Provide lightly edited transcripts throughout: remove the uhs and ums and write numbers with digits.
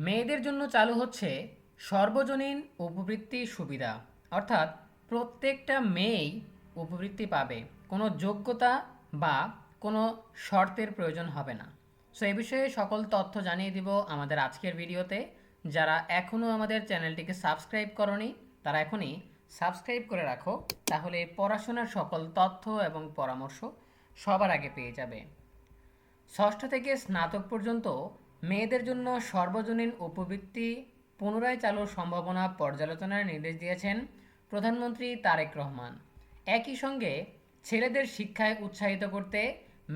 মেয়েদের জন্য চালু হচ্ছে সর্বজনীন উপবৃত্তি সুবিধা। অর্থাৎ প্রত্যেকটা মেয়েই উপবৃত্তি পাবে, কোনো যোগ্যতা বা কোনো শর্তের প্রয়োজন হবে না। সো এ বিষয়ে সকল তথ্য জানিয়ে দিব আমাদের আজকের ভিডিওতে। যারা এখনও আমাদের চ্যানেলটিকে সাবস্ক্রাইব করনি তারা এখনই সাবস্ক্রাইব করে রাখো, তাহলে পড়াশোনার সকল তথ্য এবং পরামর্শ সবার আগে পেয়ে যাবে। ষষ্ঠ থেকে স্নাতক পর্যন্ত মেয়েদের জন্য সর্বজনীন উপবৃত্তি পুনরায় চালুর সম্ভাবনা পর্যালোচনার নির্দেশ দিয়েছেন প্রধানমন্ত্রী তারেক রহমান। একই সঙ্গে ছেলেদের শিক্ষায় উৎসাহিত করতে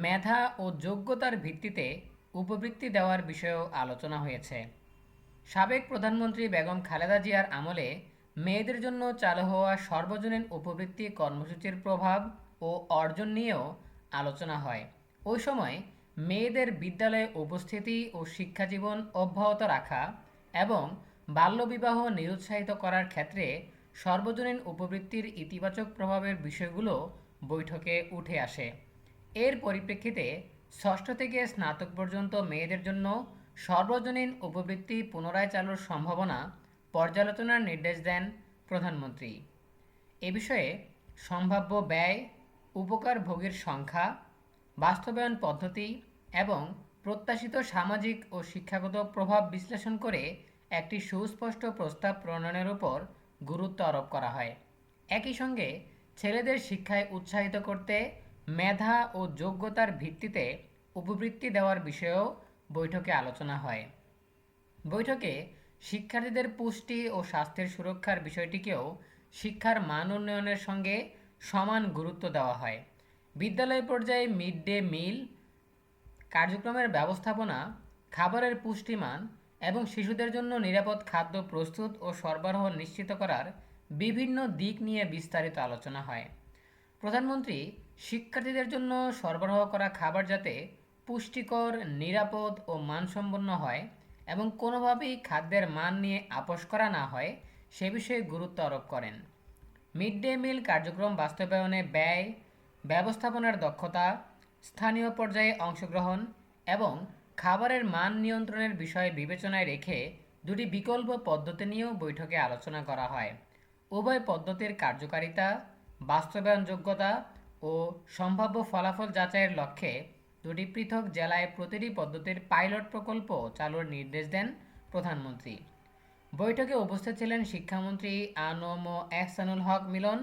মেধা ও যোগ্যতার ভিত্তিতে উপবৃত্তি দেওয়ার বিষয়েও আলোচনা হয়েছে। সাবেক প্রধানমন্ত্রী বেগম খালেদা জিয়ার আমলে মেয়েদের জন্য চালু হওয়া সর্বজনীন উপবৃত্তি কর্মসূচির প্রভাব ও অর্জন নিয়েও আলোচনা হয়। ওই সময় মেয়েদের বিদ্যালয়ে উপস্থিতি ও শিক্ষাজীবন অব্যাহত রাখা এবং বাল্যবিবাহ নিরুৎসাহিত করার ক্ষেত্রে সর্বজনীন উপবৃত্তির ইতিবাচক প্রভাবের বিষয়গুলো বৈঠকে উঠে আসে। এর পরিপ্রেক্ষিতে ষষ্ঠ থেকে স্নাতক পর্যন্ত মেয়েদের জন্য সর্বজনীন উপবৃত্তি পুনরায় চালুর সম্ভাবনা পর্যালোচনার নির্দেশ দেন প্রধানমন্ত্রী। এ বিষয়ে সম্ভাব্য ব্যয়, উপকারভোগীর সংখ্যা, বাস্তবায়ন পদ্ধতি এবং প্রত্যাশিত সামাজিক ও শিক্ষাগত প্রভাব বিশ্লেষণ করে একটি সুস্পষ্ট প্রস্তাব প্রণয়নের উপর গুরুত্ব আরোপ করা হয়। একই সঙ্গে ছেলেদের শিক্ষায় উৎসাহিত করতে মেধা ও যোগ্যতার ভিত্তিতে উপবৃত্তি দেওয়ার বিষয়েও বৈঠকে আলোচনা হয়। বৈঠকে শিক্ষার্থীদের পুষ্টি ও স্বাস্থ্যের সুরক্ষার বিষয়টিকেও শিক্ষার মান উন্নয়নের সঙ্গে সমান গুরুত্ব দেওয়া হয়। বিদ্যালয় পর্যায়ে মিড ডে মিল কার্যক্রমের ব্যবস্থাপনা, খাবারের পুষ্টিমান এবং শিশুদের জন্য নিরাপদ খাদ্য প্রস্তুত ও সরবরাহ নিশ্চিত করার বিভিন্ন দিক নিয়ে বিস্তারিত আলোচনা হয়। প্রধানমন্ত্রী শিক্ষার্থীদের জন্য সরবরাহ করা খাবার যাতে পুষ্টিকর, নিরাপদ ও মানসম্পন্ন হয় এবং কোনোভাবেই খাদ্যের মান নিয়ে আপোস করা না হয় সে বিষয়ে গুরুত্ব আরোপ করেন। মিড ডে মিল কার্যক্রম বাস্তবায়নে ব্যয়, ব্যবস্থাপনার দক্ষতা, স্থানীয় পর্যায়ে অংশগ্রহণ এবং খাবারের মান নিয়ন্ত্রণের বিষয় বিবেচনায় রেখে দুটি বিকল্প পদ্ধতি নিয়েও বৈঠকে আলোচনা করা হয়। উভয় পদ্ধতির কার্যকারিতা, বাস্তবায়নযোগ্যতা ও সম্ভাব্য ফলাফল যাচাইয়ের লক্ষ্যে দুটি পৃথক জেলায় প্রতিটি পদ্ধতির পাইলট প্রকল্প চালুর নির্দেশ দেন প্রধানমন্ত্রী। বৈঠকে উপস্থিত ছিলেন শিক্ষামন্ত্রী আ.ন.ম এহসানুল হক মিলন,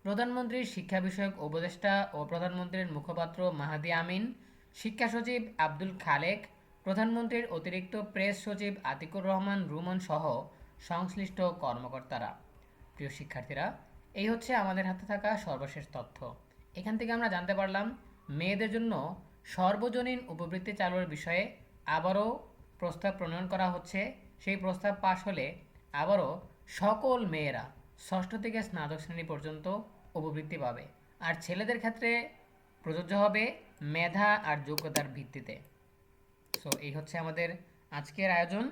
প্রধানমন্ত্রীর শিক্ষা বিষয়ক উপদেষ্টা ও প্রধানমন্ত্রীর মুখপাত্র মাহাদি আমিন, শিক্ষা সচিব আব্দুল খালেক, প্রধানমন্ত্রীর অতিরিক্ত প্রেস সচিব আতিকুর রহমান রুমন সহ সংশ্লিষ্ট কর্মকর্তারা। প্রিয় শিক্ষার্থীরা, এই হচ্ছে আমাদের হাতে থাকা সর্বশেষ তথ্য। এখান থেকে আমরা জানতে পারলাম মেয়েদের জন্য সর্বজনীন উপবৃত্তি চালুর বিষয়ে আবারও প্রস্তাব প্রণয়ন করা হচ্ছে। সেই প্রস্তাব পাশ হলে আবারও সকল মেয়েরা ষষ্ঠ থেকে স্নাতক শ্রেণী পর্যন্ত উপবৃত্তি পাবে, আর ছেলেদের ক্ষেত্রে প্রযোজ্য হবে মেধা আর যোগ্যতার ভিত্তিতে। সো এই হচ্ছে আমাদের আজকের আয়োজন।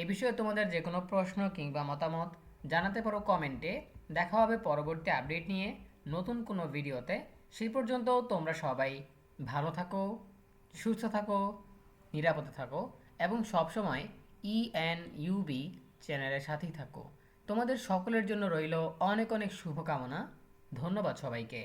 এ বিষয়ে তোমাদের যে কোনো প্রশ্ন কিংবা মতামত জানাতে পারো কমেন্টে। দেখা হবে পরবর্তী আপডেট নিয়ে নতুন কোনো ভিডিওতে। সেই পর্যন্ত তোমরা সবাই ভালো থাকো, সুস্থ থাকো, নিরাপদে থাকো এবং সবসময় ENUB চ্যানেলের সাথেই থাকো। তোমাদের সকলের জন্য রইল অনেক অনেক শুভকামনা। ধন্যবাদ সবাইকে।